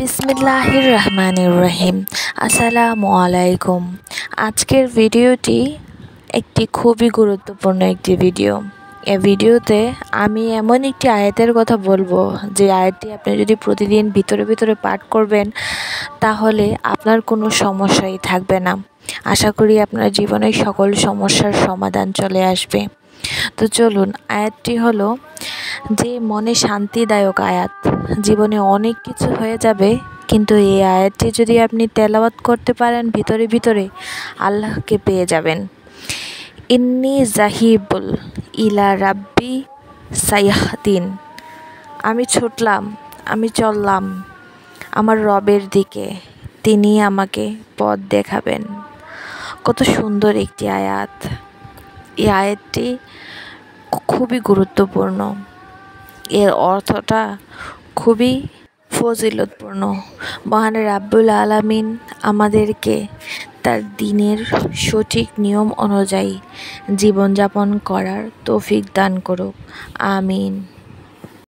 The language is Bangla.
বিসমিল্লাহির রহমানির রহিম। আসসালামু আলাইকুম। আজকের ভিডিওটি একটি খুবই গুরুত্বপূর্ণ একটি ভিডিও। এই ভিডিওতে আমি এমন একটি আয়াতের কথা বলবো, যে আয়াতটি আপনি যদি প্রতিদিন ভিতরে পাঠ করবেন তাহলে আপনার কোনো সমস্যাই থাকবে না। আশা করি আপনার জীবনের সকল সমস্যার সমাধান চলে আসবে। তো চলুন, আয়াতটি হলো যে মনে শান্তিদায়ক আয়াত। জীবনে অনেক কিছু হয়ে যাবে, কিন্তু এই আয়াতটি যদি আপনি তেলাওয়াত করতে পারেন ভিতরে আল্লাহকে পেয়ে যাবেন। ইন্নি জাহিবুল ইলা রাব্বি সাইয়াহদিন। আমি ছুটলাম, আমি চললাম আমার রবের দিকে, তিনি আমাকে পথ দেখাবেন। কত সুন্দর একটি আয়াত। এই আয়াতটি খুবই গুরুত্বপূর্ণ, এর অর্থটা খুবই ফজিলতপূর্ণ। মহান রাব্বুল আলামিন আমাদেরকে তার দ্বীনের সঠিক নিয়ম অনুযায়ী জীবনযাপন করার তৌফিক দান করুক। আমিন।